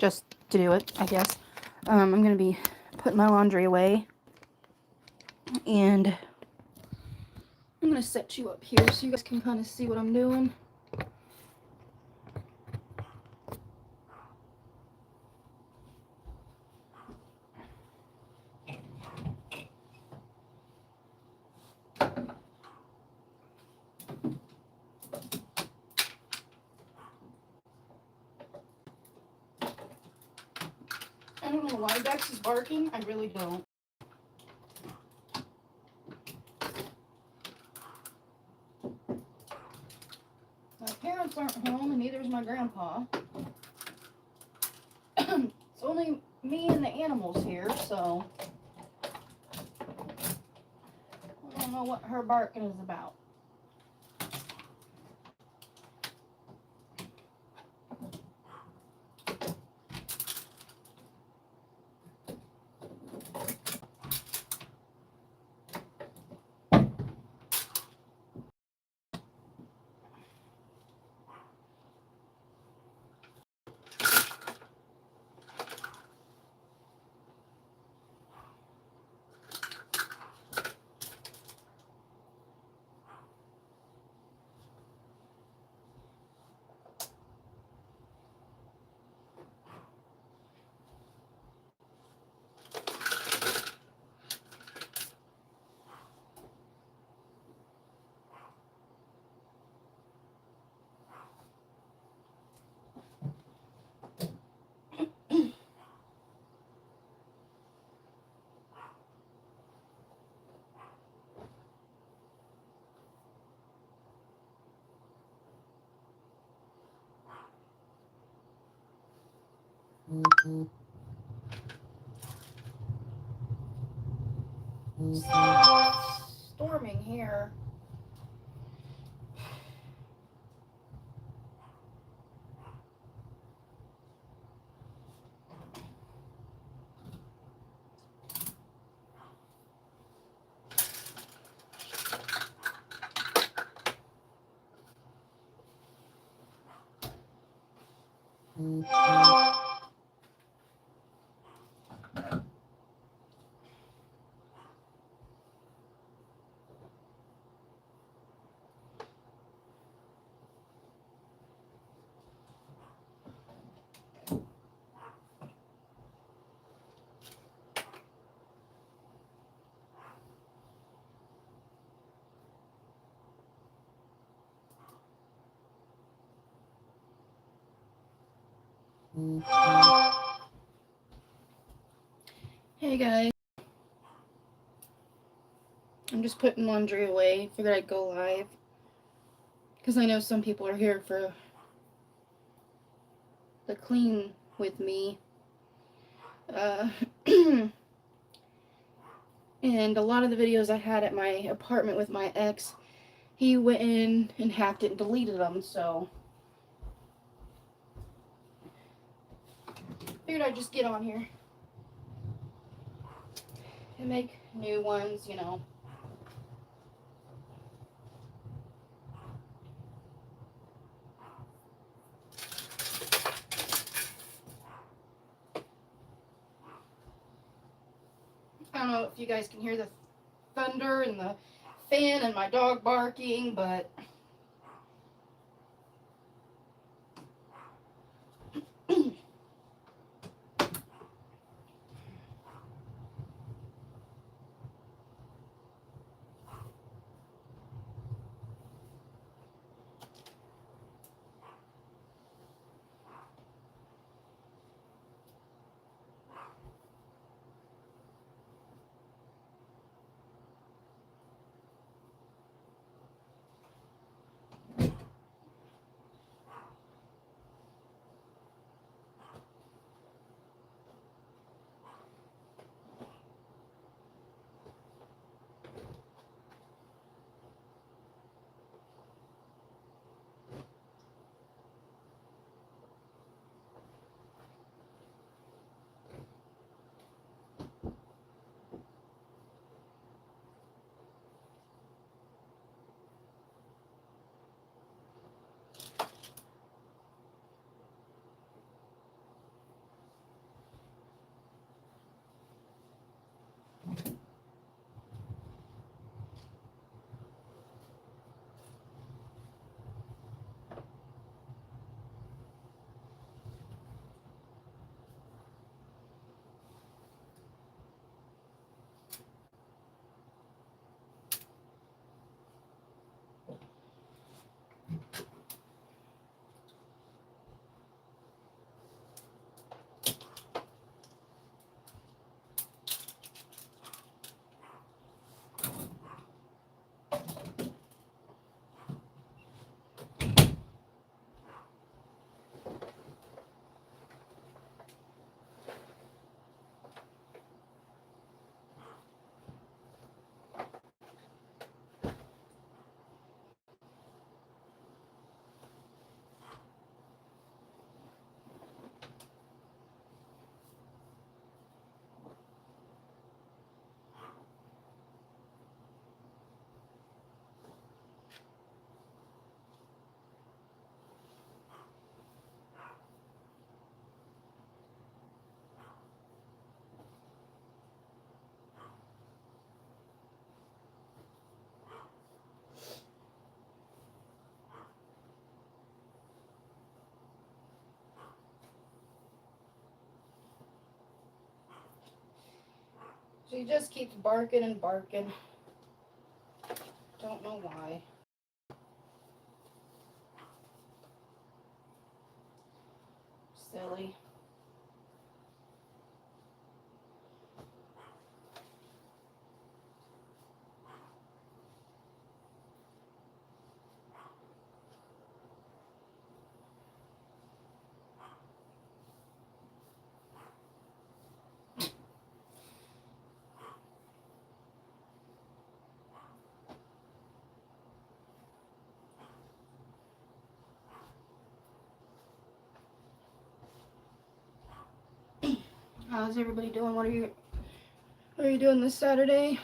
just to do it, I guess. I'm going to be putting my laundry away. And I'm going to set you up here so you guys can kind of see what I'm doing. I don't know why Dex is barking. I really don't. My parents aren't home, and neither is my grandpa. It's only me and the animals here, so I don't know what her barking is about. It's storming here. Hey guys, I'm just putting laundry away. Figured I'd go live because I know some people are here for the clean with me. And a lot of the videos I had at my apartment with my ex, he went in and hacked it and deleted them, so figured I'd just get on here and make new ones, you know. I don't know if you guys can hear the thunder and the fan and my dog barking, but She just keeps barking and barking. Don't know why. Silly. How's everybody doing? What are you doing this Saturday?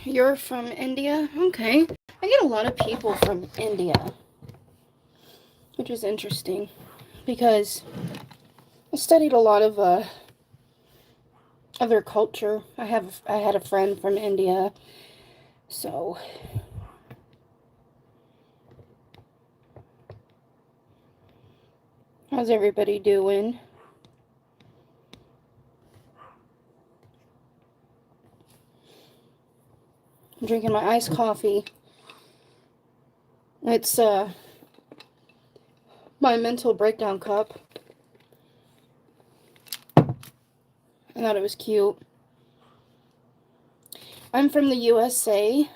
You're from India? Okay. I get a lot of people from India, which is interesting because I studied a lot of other culture. I had a friend from India, so how's everybody doing? I'm drinking my iced coffee. It's my mental breakdown cup. I thought it was cute. I'm from the USA.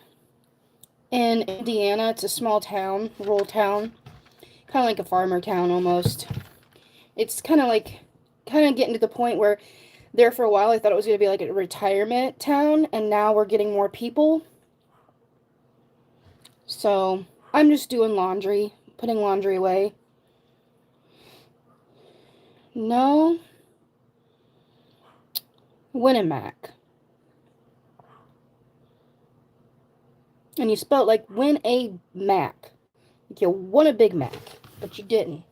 In Indiana, it's a small town, rural town. Kind of like a farmer town almost. It's kind of getting to the point where there for a while I thought it was going to be like a retirement town, and now we're getting more people. So I'm just doing laundry, putting laundry away. No. Winnemac. And you spelled like win a Mac. Like you won a Big Mac, but you didn't.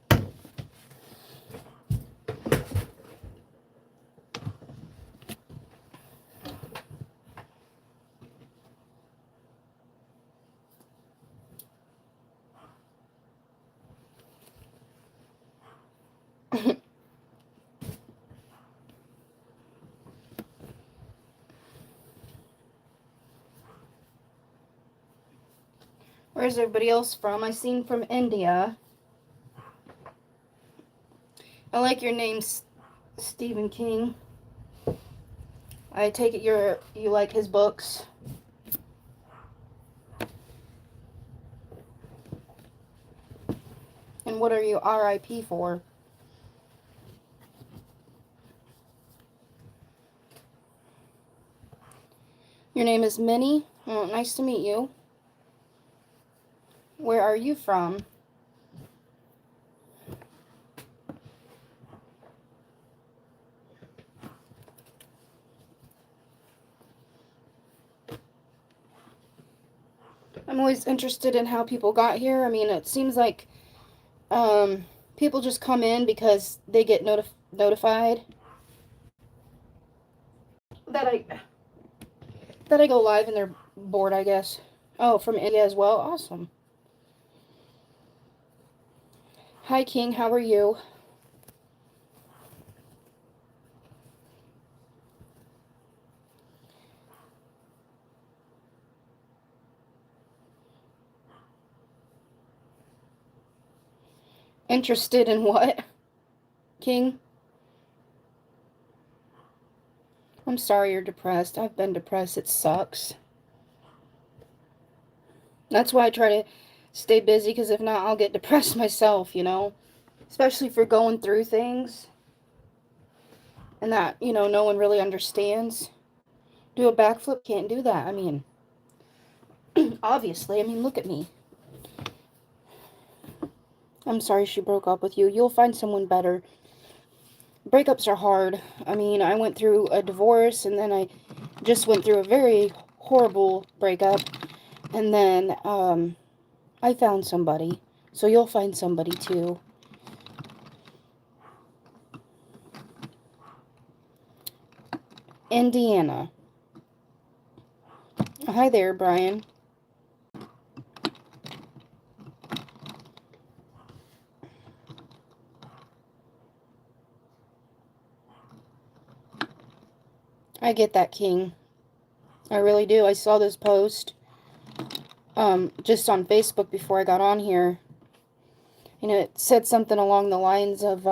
Where's everybody else from? I seen from India. I like your name, Stephen King. I take it you like his books. And what are you RIP for? Your name is Minnie. Oh, nice to meet you. Where are you from? I'm always interested in how people got here. I mean, it seems like people just come in because they get notified that I go live and they're bored, I guess. Oh, from India as well? Awesome. Hi, King. How are you? Interested in what, King? I'm sorry you're depressed. I've been depressed. It sucks. That's why I try to stay busy, because if not, I'll get depressed myself, you know? Especially for going through things and that, you know, no one really understands. Do a backflip, can't do that. I mean, obviously, I mean, look at me. I'm sorry she broke up with you. You'll find someone better. breakups are hard. I mean, I went through a divorce, and then I just went through a very horrible breakup, and then I found somebody. So you'll find somebody too. Indiana. Hi there, Brian. I get that, King. I really do. I saw this post just on Facebook before I got on here. And it said something along the lines of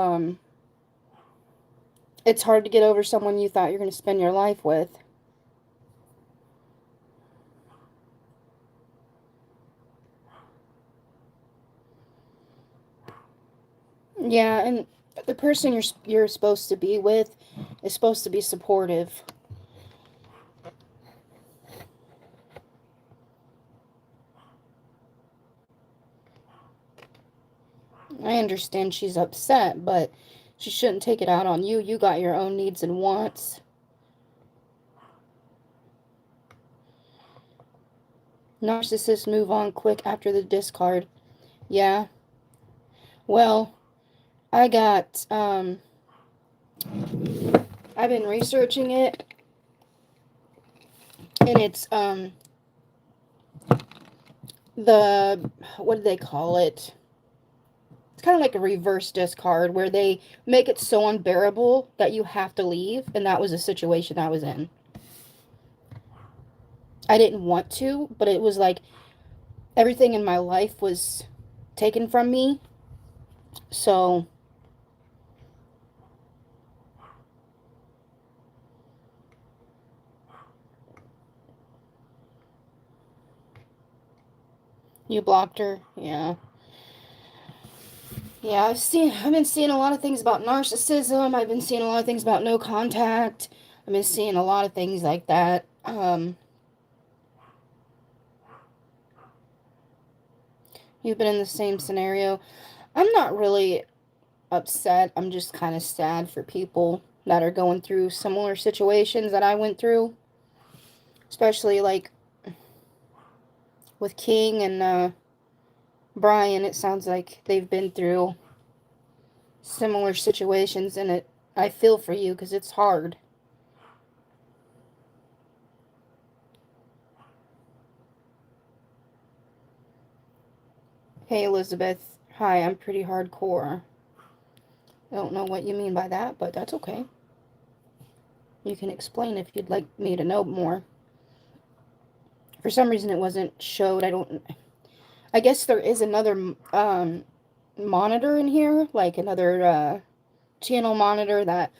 it's hard to get over someone you thought you're going to spend your life with. Yeah, and the person you're supposed to be with is supposed to be supportive. I understand she's upset, but she shouldn't take it out on you. You got your own needs and wants. Narcissists move on quick after the discard. Yeah. Well, I got I've been researching it, and it's the what do they call it? It's kind of like a reverse discard where they make it so unbearable that you have to leave, and that was a situation I was in. I didn't want to, but it was like everything in my life was taken from me. So you blocked her? Yeah. Yeah, I've been seeing a lot of things about narcissism. I've been seeing a lot of things about no contact. I've been seeing a lot of things like that. You've been in the same scenario. I'm not really upset. I'm just kind of sad for people that are going through similar situations that I went through. Especially like with King and Brian, it sounds like they've been through similar situations, and I feel for you because it's hard. Hey, Elizabeth. Hi, I'm pretty hardcore. I don't know what you mean by that, but that's okay. You can explain if you'd like me to know more. For some reason, it wasn't showed. I guess there is another monitor in here, like another channel monitor that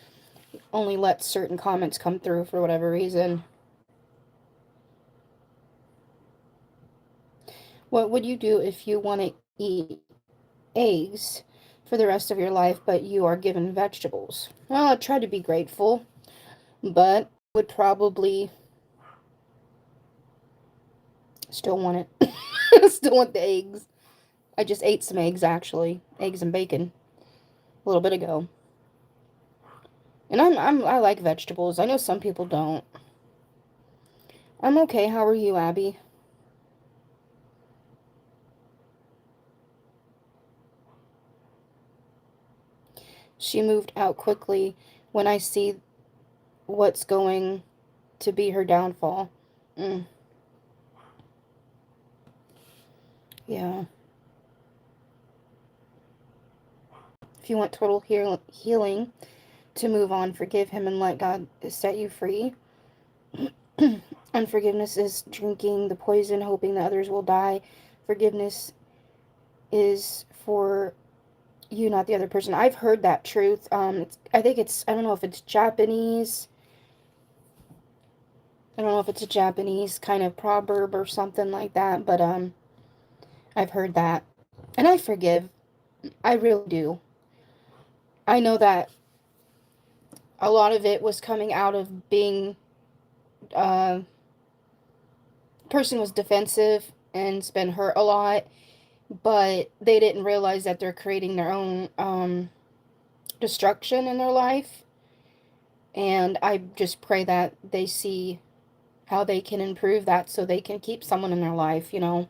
only lets certain comments come through for whatever reason. What would you do if you want to eat eggs for the rest of your life, but you are given vegetables? Well, I'd try to be grateful, but would probably still want it. Still want the eggs. I just ate some eggs, actually. Eggs and bacon a little bit ago. And I like vegetables. I know some people don't. I'm okay. How are you, Abby? She moved out quickly when I see what's going to be her downfall. Mm, yeah. If you want total healing to move on, forgive him and let God set you free. Unforgiveness is drinking the poison, hoping that others will die. Forgiveness is for you, not the other person. I've heard that truth. I think I don't know if it's Japanese. I don't know if it's a Japanese kind of proverb or something like that, but I've heard that. And I forgive. I really do. I know that a lot of it was coming out of being uh person was defensive and's been hurt a lot, but they didn't realize that they're creating their own destruction in their life. And I just pray that they see how they can improve that so they can keep someone in their life, you know.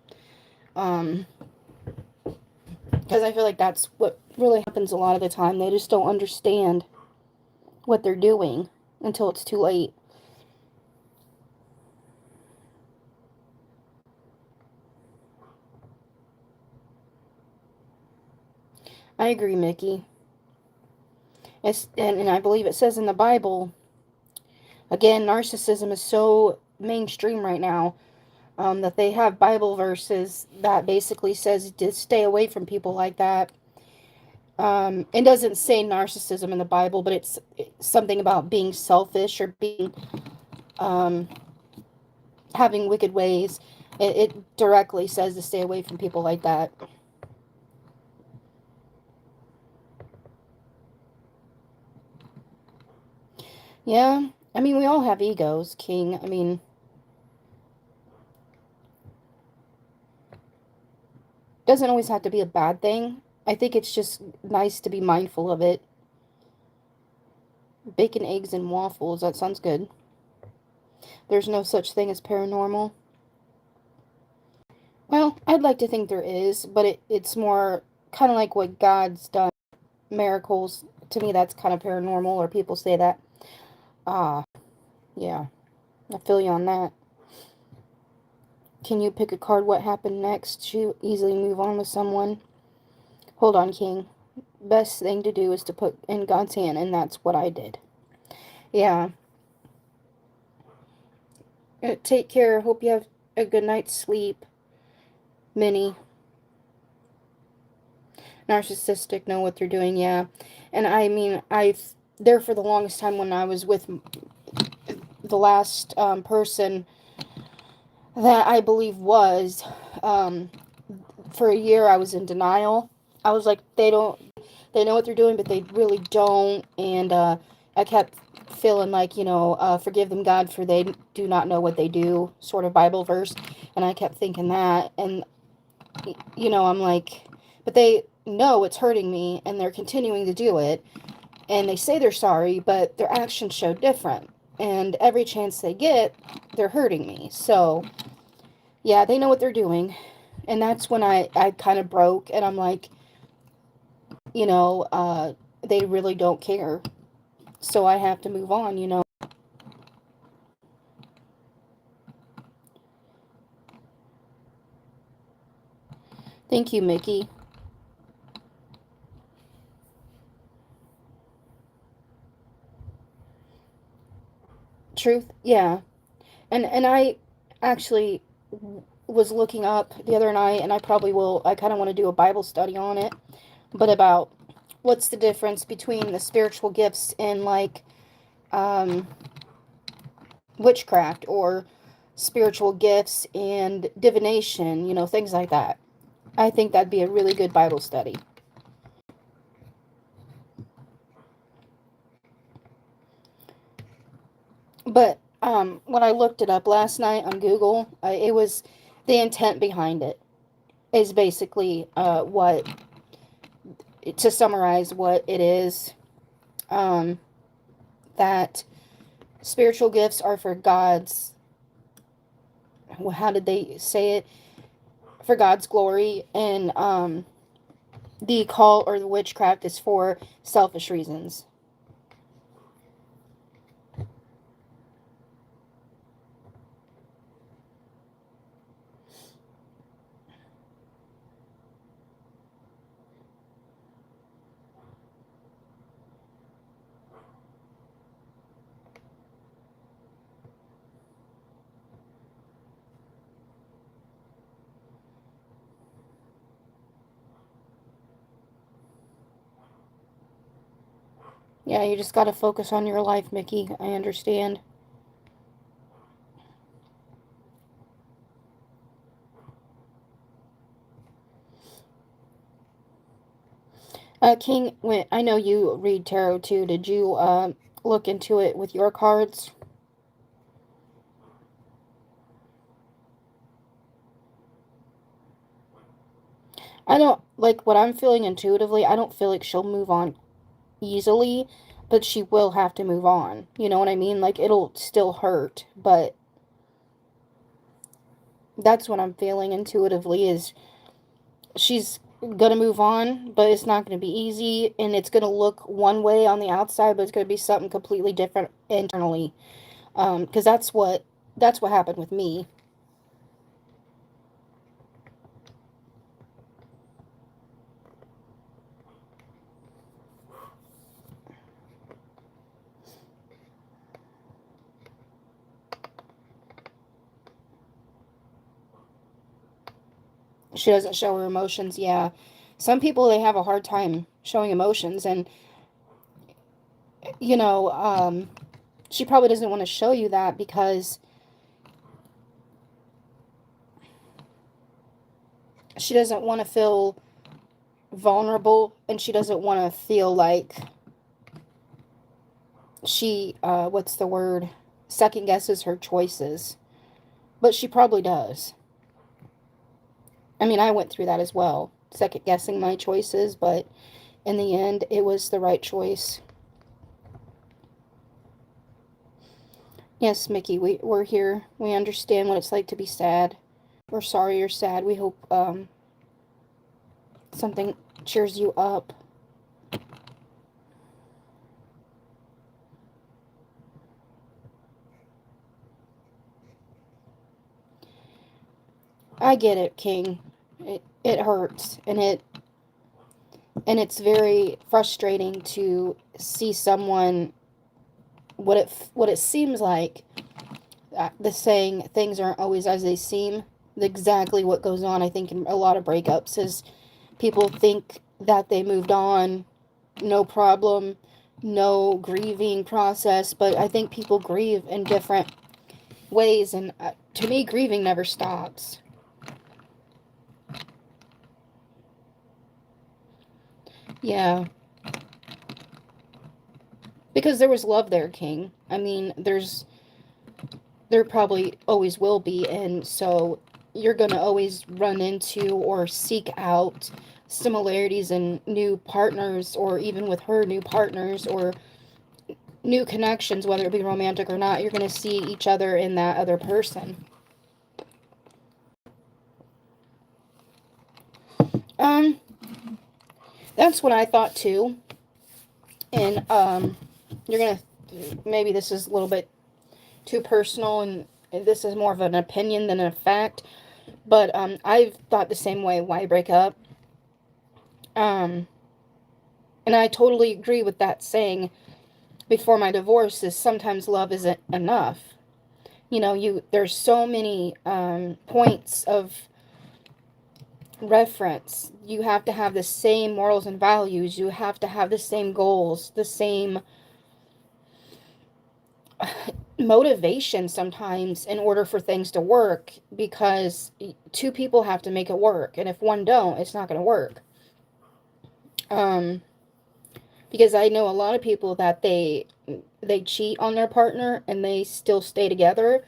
Because I feel like that's what really happens a lot of the time. They just don't understand what they're doing until it's too late. I agree, Mickey. And I believe it says in the Bible, again, narcissism is so mainstream right now, that they have Bible verses that basically says to stay away from people like that. It doesn't say narcissism in the Bible, but it's something about being selfish or being um, having wicked ways. It directly says to stay away from people like that. Yeah, I mean, we all have egos, King. I mean, doesn't always have to be a bad thing. I think it's just nice to be mindful of it. Bacon, eggs, and waffles. That sounds good. There's no such thing as paranormal. Well, I'd like to think there is, but it's more kind of like what God's done. Miracles. To me, that's kind of paranormal, or people say that. Ah, yeah. I feel you on that. Can you pick a card? What happened next? To easily move on with someone? Hold on, King. Best thing to do is to put in God's hand, and that's what I did. Yeah. Take care. Hope you have a good night's sleep. Minnie. Narcissistic, know what they're doing, yeah. And I mean, there for the longest time when I was with the last person that I believe was, for a year I was in denial. I was like, they know what they're doing, but they really don't. And I kept feeling like, forgive them, God, for they do not know what they do, sort of Bible verse. And I kept thinking that. And, I'm like, but they know it's hurting me, and they're continuing to do it. And they say they're sorry, but their actions show different. And every chance they get, they're hurting me. So, yeah, they know what they're doing. And that's when I kind of broke, and I'm like, they really don't care. So I have to move on. Thank you, Mickey. Truth, yeah. And I actually was looking up the other night, and I probably will. I kind of want to do a Bible study on it, but about what's the difference between the spiritual gifts and like um, witchcraft, or spiritual gifts and divination, things like that. I think that'd be a really good Bible study. But when I looked it up last night on Google, it was the intent behind it is basically what, to summarize what it is, um, that spiritual gifts are for God's, how did they say it? For God's glory, and the occult or the witchcraft is for selfish reasons. Yeah, you just got to focus on your life, Mickey. I understand. King, I know you read tarot too. Did you look into it with your cards? I don't like what I'm feeling intuitively. I don't feel like she'll move on easily, but she will have to move on. You know what I mean? Like, it'll still hurt, but that's what I'm feeling intuitively is she's gonna move on, but it's not gonna be easy, and it's gonna look one way on the outside, but it's gonna be something completely different internally. Because that's what happened with me. She doesn't show her emotions. Yeah, some people, they have a hard time showing emotions, and you know, she probably doesn't want to show you that because she doesn't want to feel vulnerable, and she doesn't want to feel like she what's the word, second guesses her choices, but she probably does. I mean, I went through that as well, second guessing my choices, but in the end it was the right choice. Yes, Mickey, we're here. We understand what it's like to be sad. We're sorry you're sad. We hope something cheers you up. I get it, King. It hurts, and it's very frustrating to see someone, what it seems like, the saying things aren't always as they seem. Exactly what goes on, I think, in a lot of breakups is people think that they moved on, no problem, no grieving process, but I think people grieve in different ways, and to me, grieving never stops. Yeah, because there was love there, King. I mean, there probably always will be, and so you're going to always run into or seek out similarities in new partners, or even with her, new partners or new connections, whether it be romantic or not. You're going to see each other in that other person. um that's what I thought too. And you're going to, maybe this is a little bit too personal, and this is more of an opinion than a fact, but I've thought the same way. Why break up? um and I totally agree with that saying before my divorce, is sometimes love isn't enough. You know, there's so many points of reference. You have to have the same morals and values. You have to have the same goals, the same motivation sometimes in order for things to work, because two people have to make it work, and if one don't, it's not going to work. um because I know a lot of people that they cheat on their partner and they still stay together,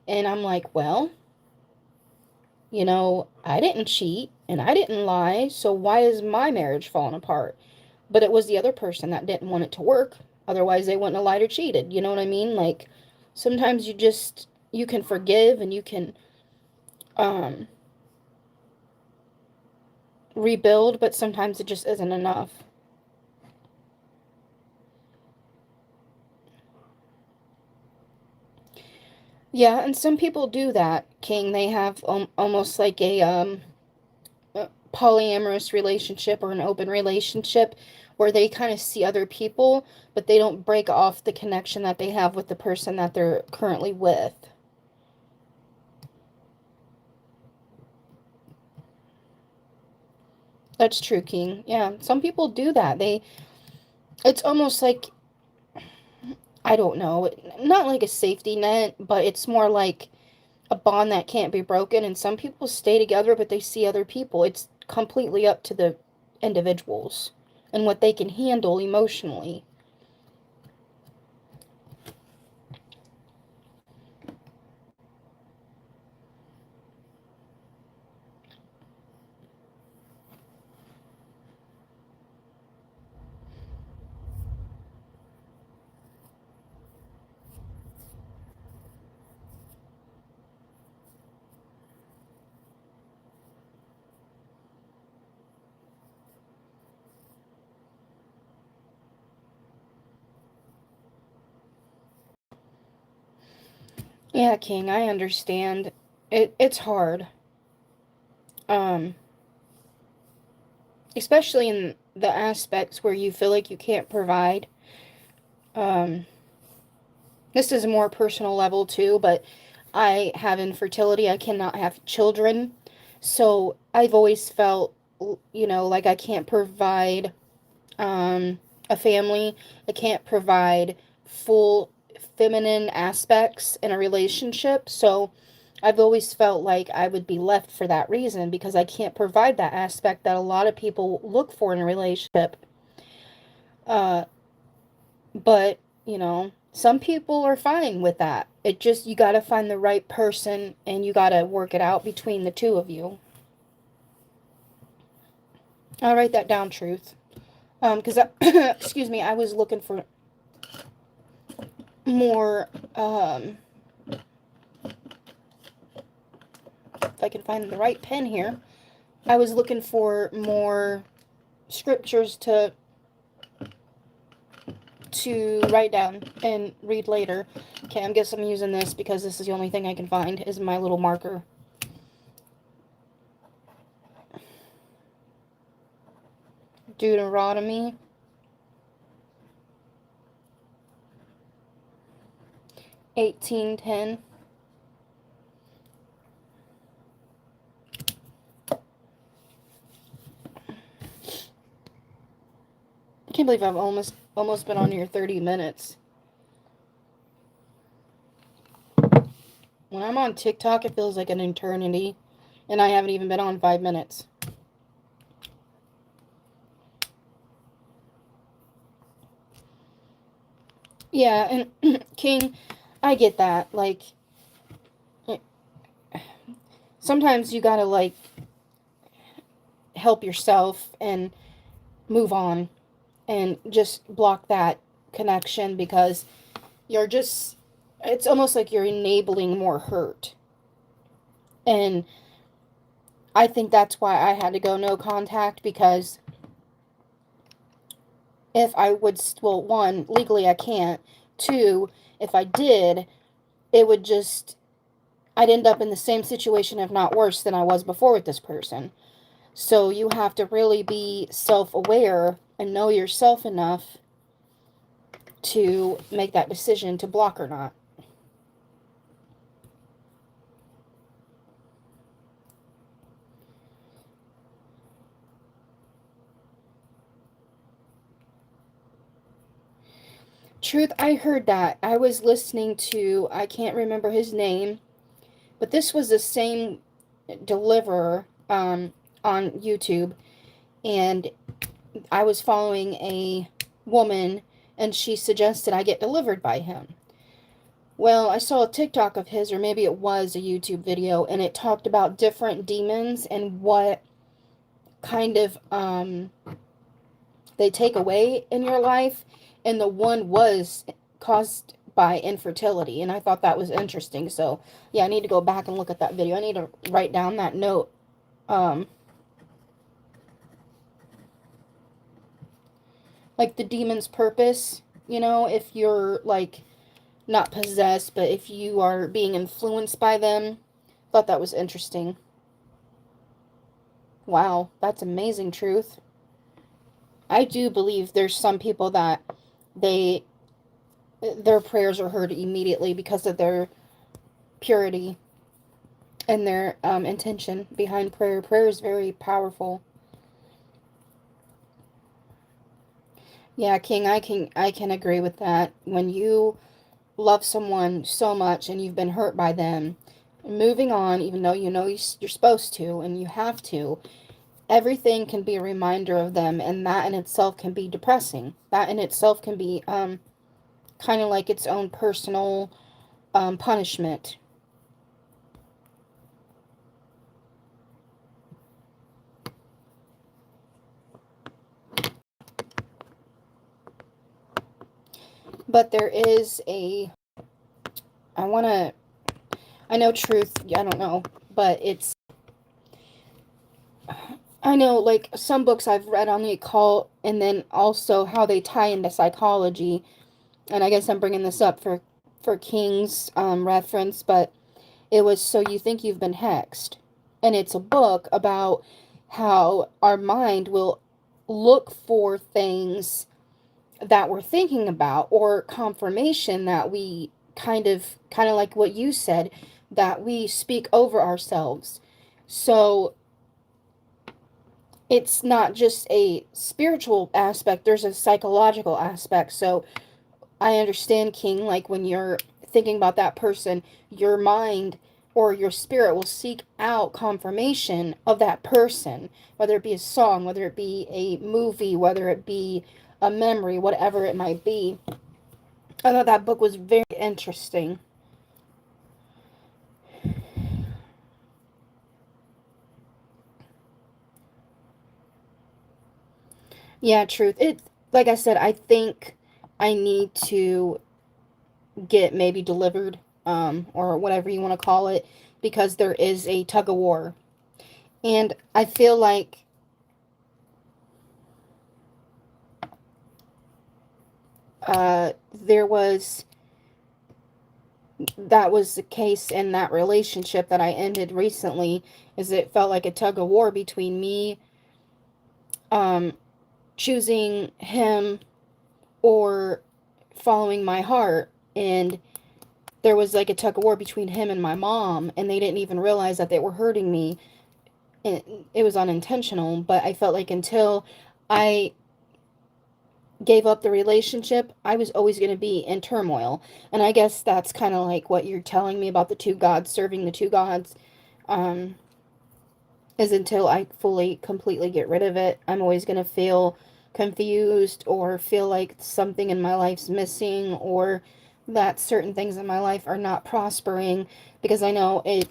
and I'm like, well, I didn't cheat and I didn't lie, so why is my marriage falling apart? But it was the other person that didn't want it to work. Otherwise, they wouldn't have lied or cheated. You know what I mean? Like, sometimes you can forgive and you can um, rebuild, but sometimes it just isn't enough. Yeah, and some people do that, King. They have almost like a polyamorous relationship or an open relationship where they kind of see other people, but they don't break off the connection that they have with the person that they're currently with. That's true, King. Yeah, some people do that. It's almost like, I don't know, not like a safety net, but it's more like a bond that can't be broken. And some people stay together, but they see other people. It's completely up to the individuals and what they can handle emotionally. Yeah, King, I understand. It's hard. Um, Especially in the aspects where you feel like you can't provide. Um, this is a more personal level too, but I have infertility. I cannot have children. So I've always felt, like I can't provide a family. I can't provide full feminine aspects in a relationship. So I've always felt like I would be left for that reason because I can't provide that aspect that a lot of people look for in a relationship. Uh, but, some people are fine with that. It just, you got to find the right person and you got to work it out between the two of you. I'll write that down, Truth. Because, excuse me, I was looking for more, if I can find the right pen here, I was looking for more scriptures to write down and read later. Okay, I guess I'm using this because this is the only thing I can find is my little marker. Deuteronomy 18:10. I can't believe I've almost been on here 30 minutes. When I'm on TikTok, it feels like an eternity, and I haven't even been on 5 minutes. Yeah, and King, I get that. Like, sometimes you gotta, like, help yourself and move on and just block that connection because you're just, it's almost like you're enabling more hurt. And I think that's why I had to go no contact, because if I would, well, one, legally I can't. Two, if I did, it would just, I'd end up in the same situation, if not worse, than I was before with this person. So you have to really be self-aware and know yourself enough to make that decision to block or not. Truth, I heard that. I was listening to, I can't remember his name, but this was the same deliverer on YouTube, and I was following a woman, and she suggested I get delivered by him. Well, I saw a TikTok of his, or maybe it was a YouTube video, and it talked about different demons and what kind of they take away in your life, and the one was caused by infertility, and I thought that was interesting. So yeah, I need to go back and look at that video. I need to write down that note. Like the demon's purpose, if you're like not possessed, but if you are being influenced by them. Thought that was interesting. Wow, that's amazing, Truth. I do believe there's some people that their prayers are heard immediately because of their purity and their intention behind prayer. Prayer is very powerful. Yeah, King, I can agree with that. When you love someone so much and you've been hurt by them, moving on, even though you're supposed to and you have to, everything can be a reminder of them, and that in itself can be depressing. That in itself can be kind of like its own personal punishment. But there is I know, Truth, I don't know, but I know, like, some books I've read on the occult, and then also how they tie into psychology, and I guess I'm bringing this up for for King's reference, but it was So You Think You've Been Hexed. And it's a book about how our mind will look for things that we're thinking about, or confirmation that we kind of like what you said, that we speak over ourselves. So it's not just a spiritual aspect, there's a psychological aspect. So I understand, King, like when you're thinking about that person, your mind or your spirit will seek out confirmation of that person, whether it be a song, whether it be a movie, whether it be a memory, whatever it might be. I thought that book was very interesting. Yeah, truth. It, like I said, I think I need to get maybe delivered, or whatever you want to call it, because there is a tug of war. And I feel like there was that was the case in that relationship that I ended recently, is it felt like a tug of war between me um choosing him or following my heart. And there was like a tug of war between him and my mom, and they didn't even realize that they were hurting me. It was unintentional, but I felt like until I gave up the relationship, I was always going to be in turmoil. And I guess that's kind of like what you're telling me about the two gods, serving the two gods, um, is until I fully, completely get rid of it, I'm always going to feel confused or feel like something in my life's missing, or that certain things in my life are not prospering, because I know it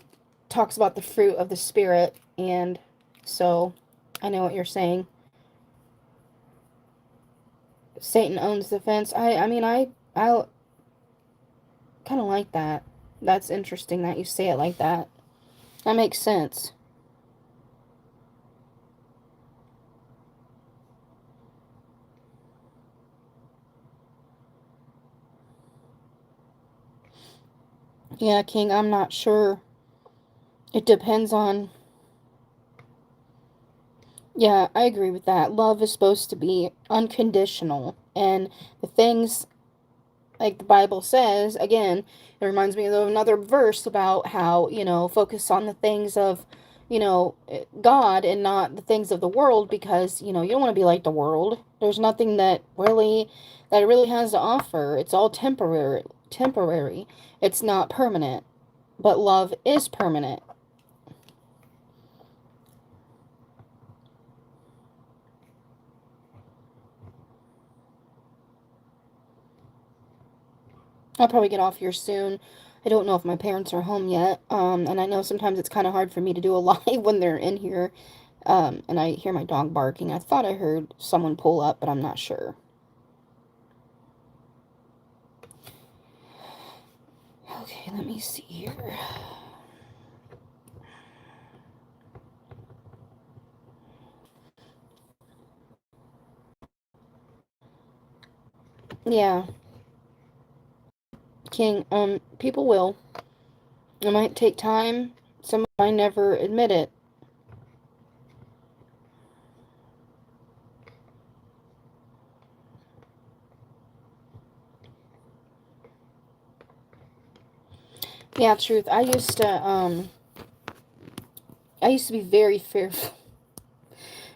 talks about the fruit of the Spirit. And so I know what you're saying. Satan owns the fence. I mean, I kind of like that. That's interesting that you say it like that. That makes sense. Yeah, King, I'm not sure. It depends on. Yeah, I agree with that. Love is supposed to be unconditional. And the things, like the Bible says, again, it reminds me of another verse about how, focus on the things of, God, and not the things of the world, because, you don't want to be like the world. There's nothing that it really has to offer. It's all temporary. It's not permanent. But love is permanent. I'll probably get off here soon. I don't know if my parents are home yet. And I know sometimes it's kind of hard for me to do a live when they're in here. And I hear my dog barking. I thought I heard someone pull up, but I'm not sure. Okay, let me see here. Yeah, King, people will. It might take time. Some might never admit it. Yeah, truth. I used to be very fearful.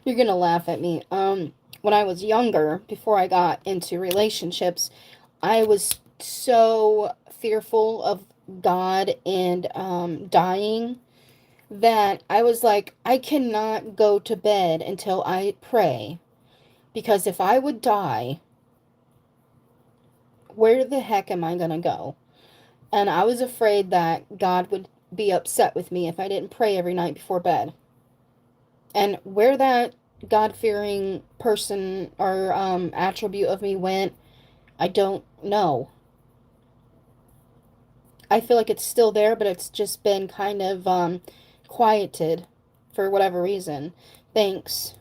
You're gonna laugh at me. When I was younger, before I got into relationships, I was so fearful of God and dying, that I was like, I cannot go to bed until I pray, because if I would die, where the heck am I gonna go? And I was afraid that God would be upset with me if I didn't pray every night before bed. And where that God fearing person or attribute of me went, I don't know. I feel like it's still there, but it's just been kind of quieted for whatever reason. Thanks.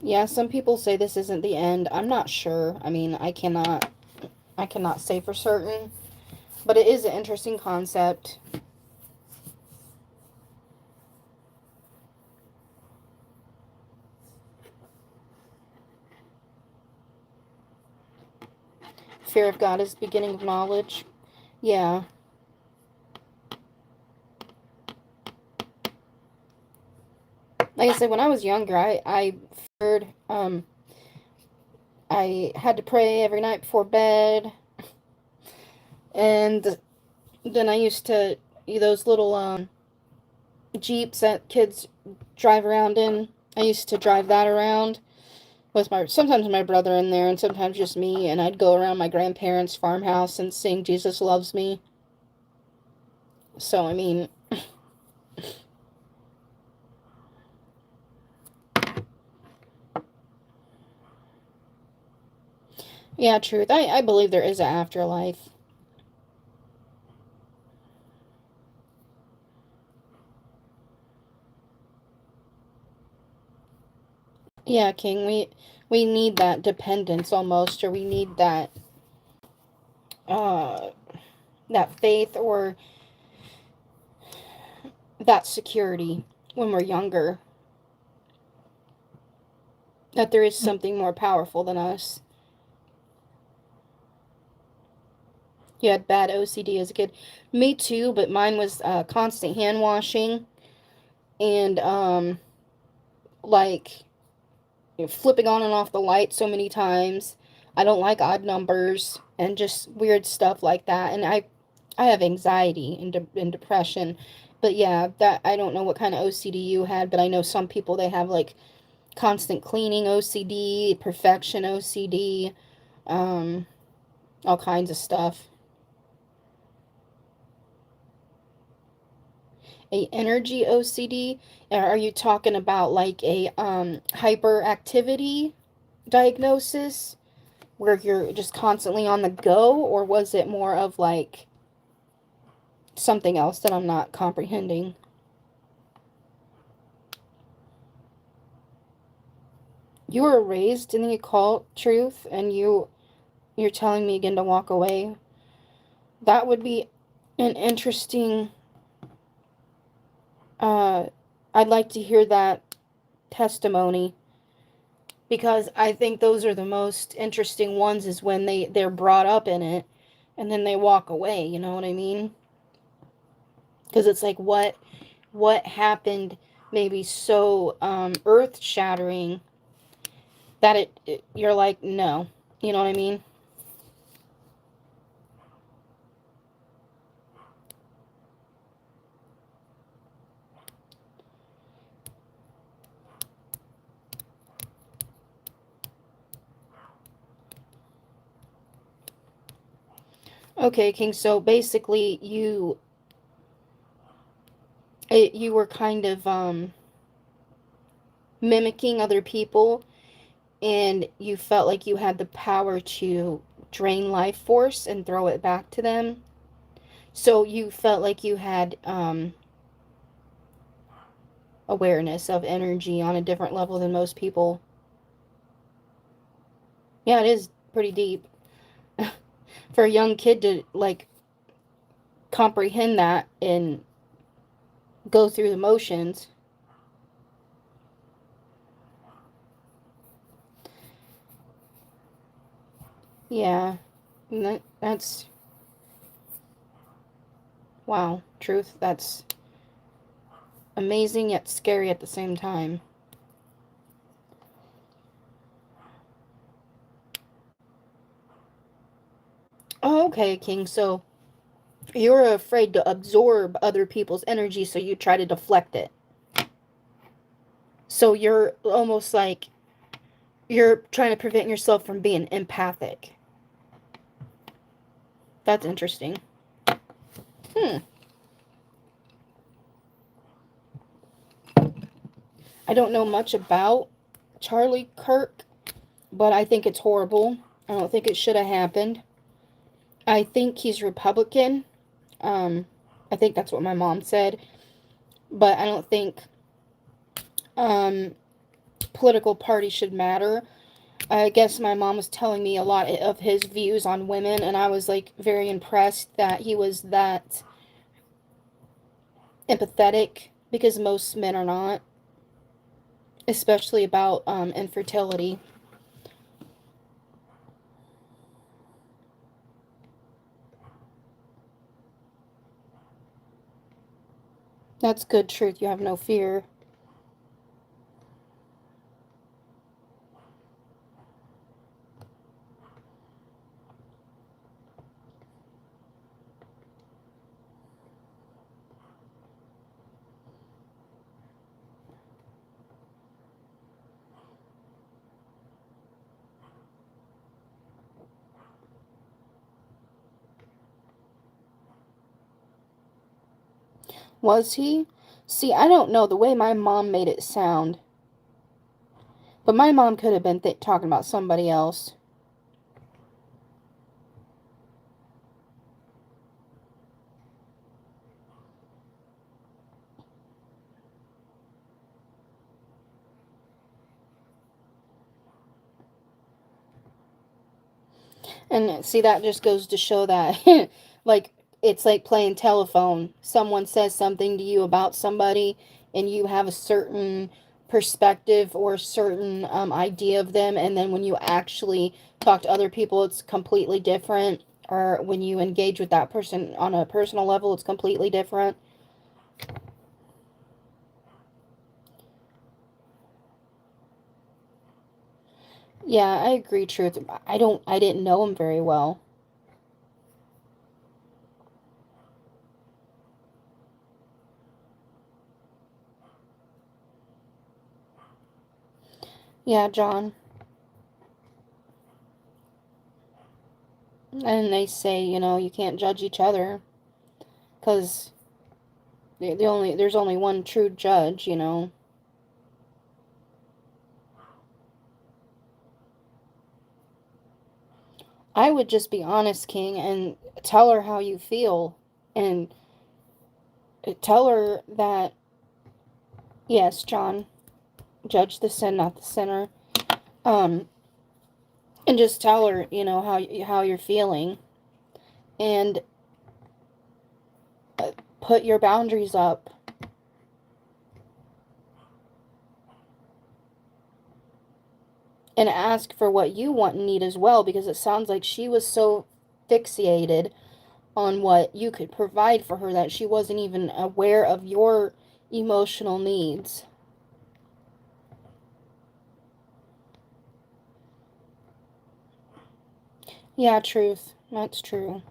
Yeah, some people say this isn't the end. I'm not sure. I mean, I cannot say for certain, but it is an interesting concept. Fear of God is the beginning of knowledge. Yeah. Like I said, when I was younger, I feared, I had to pray every night before bed, and then I used to, those little, Jeeps that kids drive around in, I used to drive that around with sometimes my brother in there and sometimes just me, and I'd go around my grandparents' farmhouse and sing Jesus Loves Me. So, I mean, yeah, truth. I believe there is an afterlife. Yeah, King, we need that dependence almost, or we need uh that faith or that security when we're younger, that there is something more powerful than us. You had bad OCD as a kid. Me too, but mine was constant hand washing and like flipping on and off the light so many times. I don't like odd numbers and just weird stuff like that. And I have anxiety and depression. But yeah, that I don't know what kind of OCD you had, but I know some people they have like constant cleaning OCD, perfection OCD, um, all kinds of stuff. A energy OCD? Are you talking about like a hyperactivity diagnosis where you're just constantly on the go, or was it more of like something else that I'm not comprehending? You were raised in the occult truth and you're telling me again to walk away. That would be an interesting uh I'd like to hear that testimony because I think those are the most interesting ones is when they're brought up in it and then they walk away, you know what I mean? Because it's like what happened maybe so earth shattering that you're like no, you know what I mean? Okay, King, so basically you were kind of mimicking other people and you felt like you had the power to drain life force and throw it back to them. So you felt like you had awareness of energy on a different level than most people. Yeah, it is pretty deep for a young kid to like comprehend that and go through the motions. Yeah, that's wow, truth. That's amazing yet scary at the same time. Oh, okay, King. So you're afraid to absorb other people's energy, so you try to deflect it. So you're almost like you're trying to prevent yourself from being empathic. That's interesting. Hmm. I don't know much about Charlie Kirk, but I think it's horrible. I don't think it should have happened. I think he's Republican. Um, I think that's what my mom said, but I don't think um, political party should matter. I guess my mom was telling me a lot of his views on women, and I was like very impressed that he was that empathetic, because most men are not, especially about infertility. That's good truth. You have no fear. Was he? See, I don't know the way my mom made it sound, but my mom could have been talking about somebody else. And see, that just goes to show that, like, it's like playing telephone. Someone says something to you about somebody, and you have a certain perspective or a certain idea of them, and then when you actually talk to other people, it's completely different. Or when you engage with that person on a personal level, it's completely different. Yeah, I agree, truth. I didn't know him very well. Yeah, John. And they say, you can't judge each other, because there's only one true judge. I would just be honest, King, and tell her how you feel, and tell her that, yes, John, judge the sin, not the sinner. Um, and just tell her, how you're feeling, and put your boundaries up. And ask for what you want and need as well, because it sounds like she was so fixated on what you could provide for her that she wasn't even aware of your emotional needs. Yeah, truth. That's true.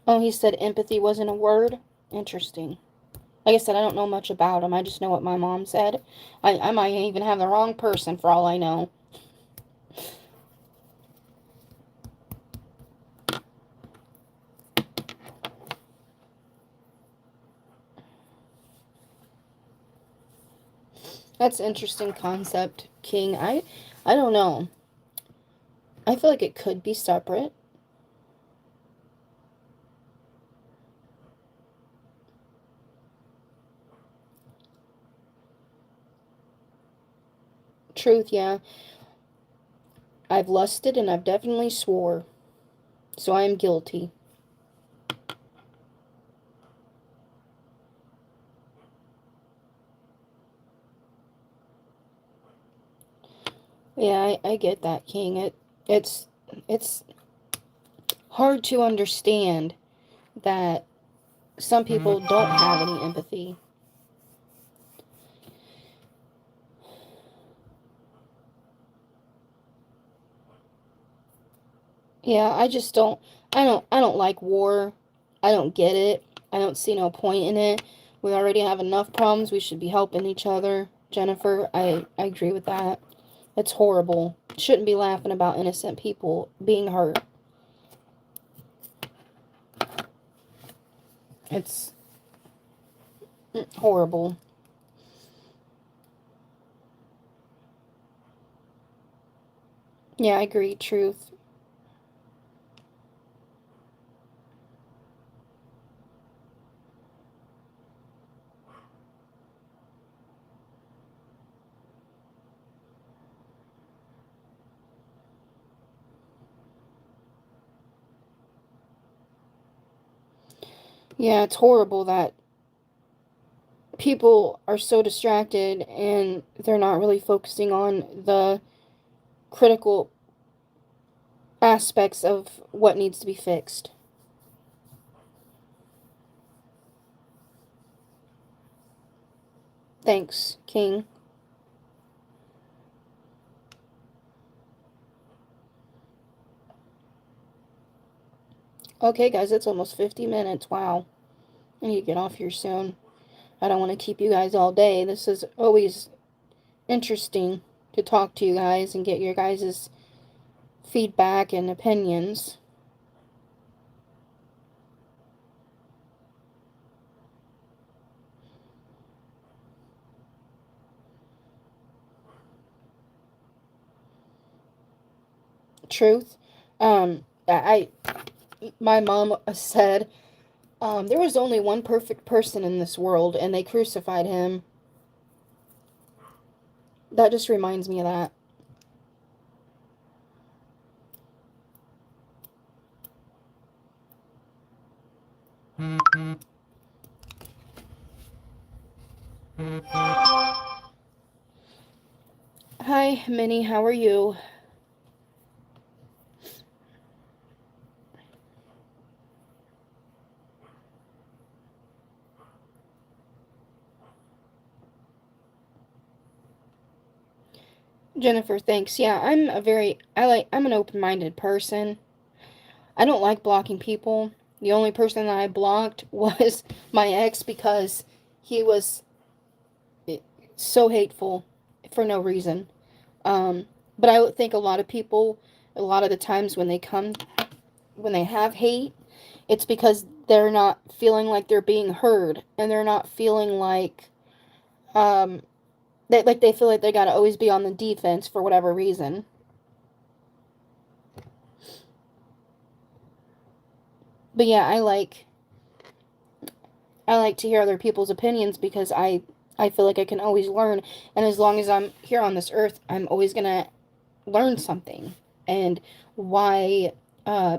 Oh, he said empathy wasn't a word? Interesting. Like I said, I don't know much about him. I just know what my mom said. I might even have the wrong person for all I know. That's an interesting concept, King. I don't know. I feel like it could be separate. Truth, yeah. I've lusted and I've definitely swore. So I am guilty. Yeah, I get that, King. It's it's hard to understand that some people don't have any empathy. Yeah, I don't like war. I don't get it. I don't see no point in it. We already have enough problems. We should be helping each other. Jennifer, I agree with that. It's horrible. Shouldn't be laughing about innocent people being hurt. It's horrible. Yeah, I agree. Truth. Yeah, it's horrible that people are so distracted and they're not really focusing on the critical aspects of what needs to be fixed. Thanks, King. Okay, guys, it's almost 50 minutes. Wow. I need to get off here soon. I don't want to keep you guys all day. This is always interesting to talk to you guys and get your guys' feedback and opinions. Truth. My mom said, there was only one perfect person in this world, and they crucified him. That just reminds me of that. Hi, Minnie. How are you? Jennifer, thanks. Yeah, I'm an open-minded person. I don't like blocking people. The only person that I blocked was my ex because he was so hateful for no reason. But I would think a lot of people, a lot of the times when they have hate, it's because they're not feeling like they're being heard, and they're not feeling like, they feel like they gotta always be on the defense for whatever reason. But yeah, I like to hear other people's opinions because I feel like I can always learn, and as long as I'm here on this earth, I'm always gonna learn something. And why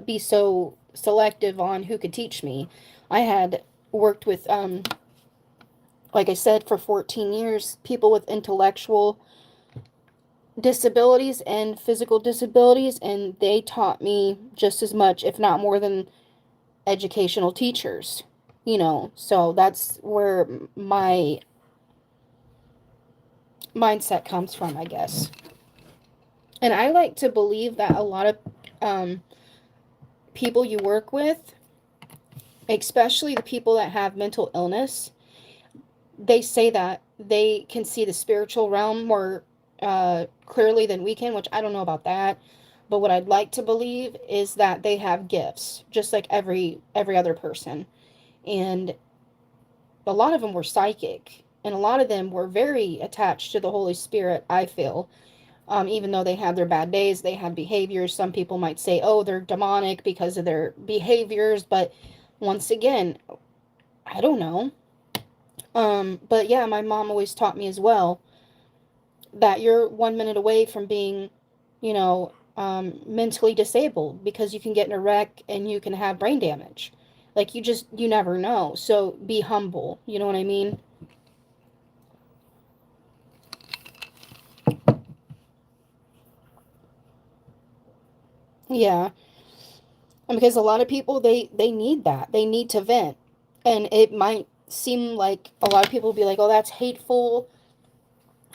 be so selective on who could teach me? I had worked with, like I said, for 14 years, people with intellectual disabilities and physical disabilities, and they taught me just as much, if not more, than educational teachers. So that's where my mindset comes from, I guess. And I like to believe that a lot of um, people you work with, especially the people that have mental illness, they say that they can see the spiritual realm more clearly than we can, which I don't know about that. But what I'd like to believe is that they have gifts, just like every other person. And a lot of them were psychic, and a lot of them were very attached to the Holy Spirit, I feel. Even though they had their bad days, they had behaviors. Some people might say, oh, they're demonic because of their behaviors. But once again, I don't know. But yeah, my mom always taught me as well that you're 1 minute away from being, mentally disabled, because you can get in a wreck and you can have brain damage. Like, you never know. So be humble. You know what I mean? Yeah. And because a lot of people, they need that. They need to vent. And it might seem like a lot of people will be like, oh, that's hateful.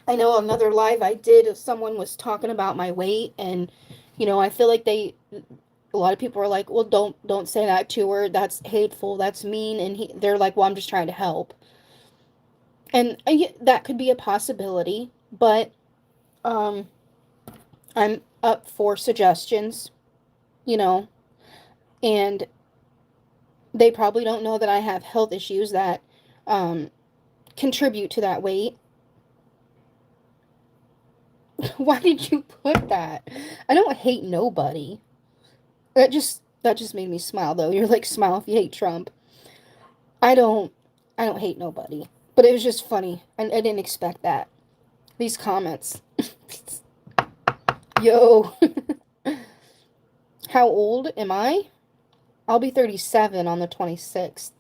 I know another live I did, someone was talking about my weight, and I feel like a lot of people are like, well, don't say that to her. That's hateful. That's mean. And they're like, well, I'm just trying to help. And that could be a possibility, but um, I'm up for suggestions, you know, and they probably don't know that I have health issues that um, contribute to that weight. Why did you put that? I don't hate nobody. That just made me smile though. You're like, smile if you hate Trump. I don't I don't hate nobody. But it was just funny. I didn't expect that. These comments. Yo. How old am I? I'll be 37 on the 26th.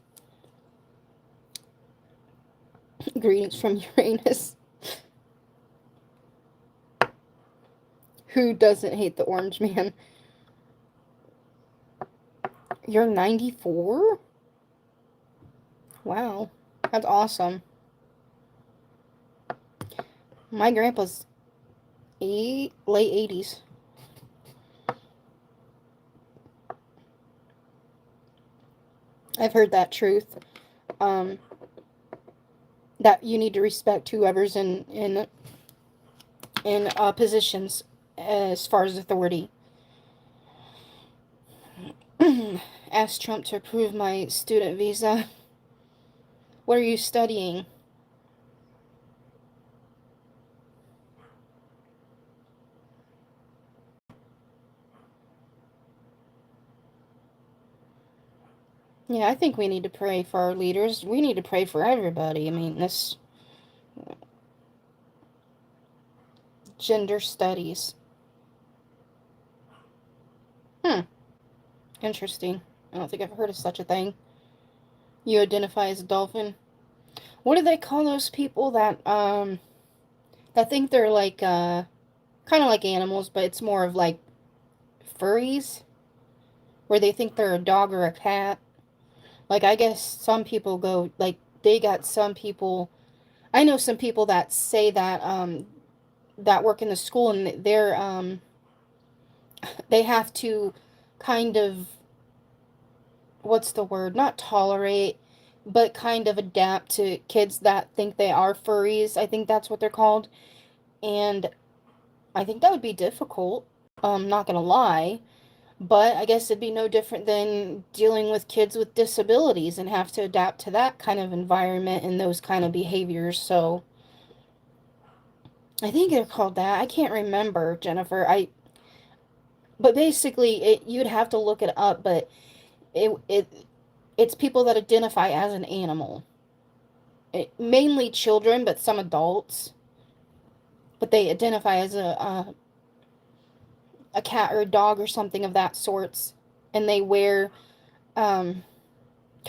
Greetings from Uranus. Who doesn't hate the orange man? You're 94? Wow. That's awesome. My grandpa's late 80s. I've heard that truth. That you need to respect whoever's in positions as far as authority. Asked Trump to approve my student visa. What are you studying? Yeah, I think we need to pray for our leaders. We need to pray for everybody. I mean, this gender studies. Interesting. I don't think I've heard of such a thing. You identify as a dolphin. What do they call those people that think they're like kind of like animals, but it's more of like furries, where they think they're a dog or a cat? Like, I guess some people go like they got some people. I know some people that say that that work in the school, and they have to kind of, what's the word? Not tolerate, but kind of adapt to kids that think they are furries. I think that's what they're called. And I think that would be difficult. Not gonna lie. But I guess it'd be no different than dealing with kids with disabilities and have to adapt to that kind of environment and those kind of behaviors. So I think they're called that. I can't remember, Jennifer. But basically you'd have to look it up, but it's people that identify as an animal. Mainly children, but some adults. But they identify as a cat or a dog or something of that sorts, and they wear kind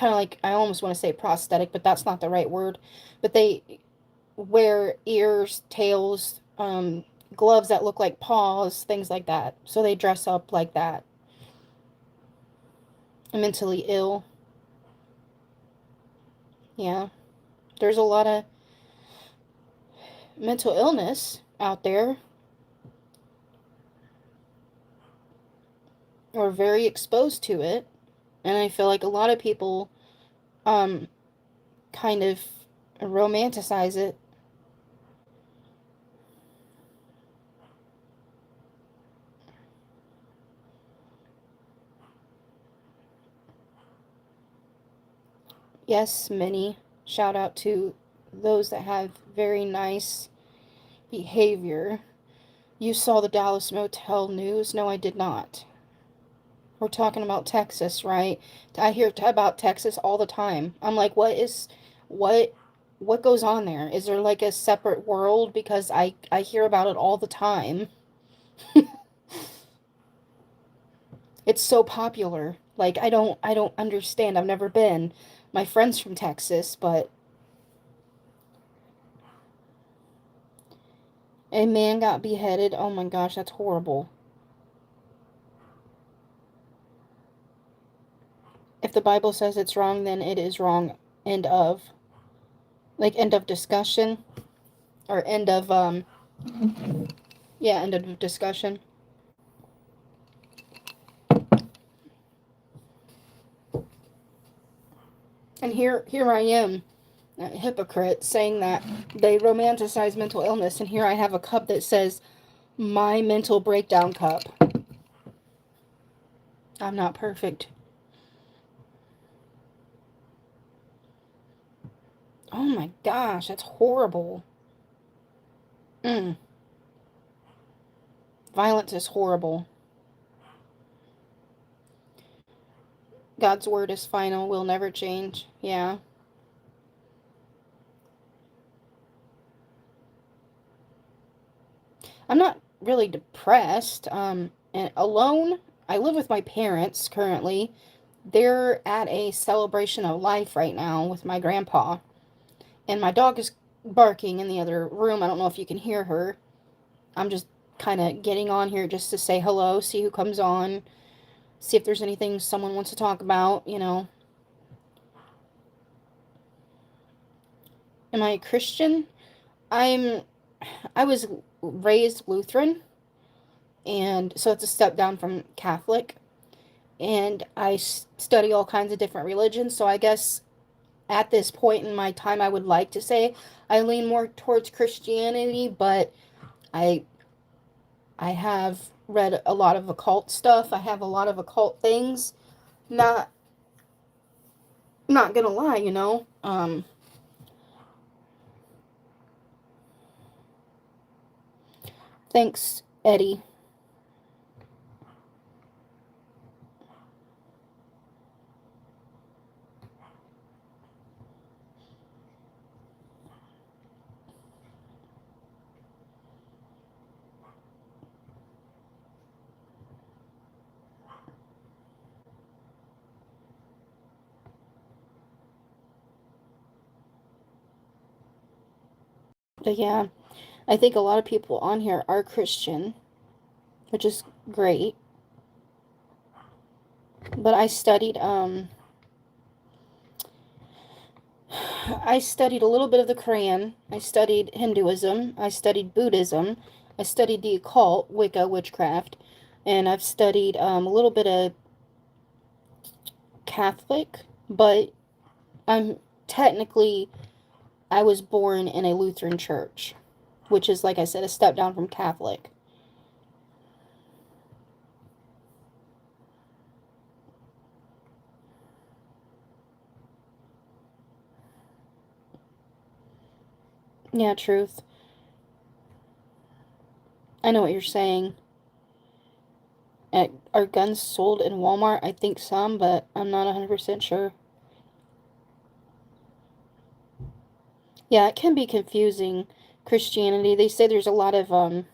of like, I almost want to say prosthetic, but that's not the right word. But they wear ears, tails, gloves that look like paws, things like that. So they dress up like that. Mentally ill. Yeah. There's a lot of mental illness out there. Or very exposed to it. And I feel like a lot of people kind of romanticize it. Yes, many. Shout out to those that have very nice behavior. You saw the Dallas Motel news? No, I did not. We're talking about Texas, right? I hear about Texas all the time. I'm like, what what goes on there? Is there like a separate world? Because I hear about it all the time. It's so popular. Like, I don't understand. I've never been. My friend's from Texas, but a man got beheaded. Oh my gosh, that's horrible. If the Bible says it's wrong, then it is wrong. End of. Like, end of discussion. Or end of, yeah, end of discussion. And here I am, a hypocrite, saying that they romanticize mental illness, and here I have a cup that says, my mental breakdown cup. I'm not perfect. Oh my gosh, that's horrible. Mm. Violence is horrible. God's word is final, will never change. Yeah. I'm not really depressed. And alone. I live with my parents currently. They're at a celebration of life right now with my grandpa. And my dog is barking in the other room. I don't know if you can hear her. I'm just kind of getting on here just to say hello, see who comes on, see if there's anything someone wants to talk about, you know. Am I a Christian? I'm I was raised Lutheran, and so it's a step down from Catholic, and I study all kinds of different religions, so I guess at this point in my time I would like to say I lean more towards Christianity, but I I have read a lot of occult stuff. I have a lot of occult things. Not not gonna lie, you know. Thanks, Eddie. But yeah, I think a lot of people on here are Christian, which is great. But I studied a little bit of the Quran. I studied Hinduism. I studied Buddhism. I studied the occult, Wicca, witchcraft, and I've studied a little bit of Catholic. But I'm technically I was born in a Lutheran church, which is, like I said, a step down from Catholic. Yeah, truth. I know what you're saying. Are guns sold in Walmart? I think some, but I'm not 100% sure. Yeah, it can be confusing. Christianity, they say there's a lot of,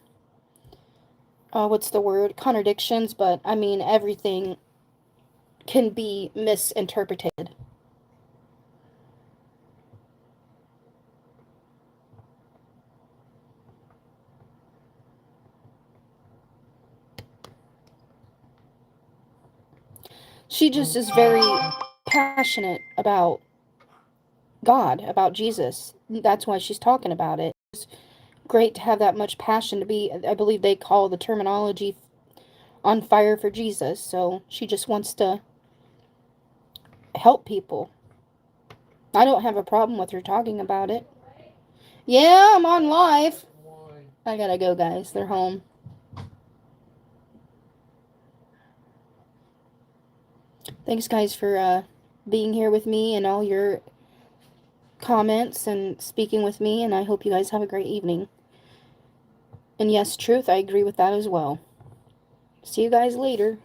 what's the word? Contradictions, but I mean, everything can be misinterpreted. She just is very passionate about God, about Jesus. That's why she's talking about it. It's great to have that much passion to be, I believe they call the terminology on fire for Jesus. So she just wants to help people. I don't have a problem with her talking about it. Yeah, I'm on live. I gotta go, guys. They're home. Thanks, guys, for being here with me and all your comments and speaking with me, and I hope you guys have a great evening. And yes, truth, I agree with that as well. See you guys later.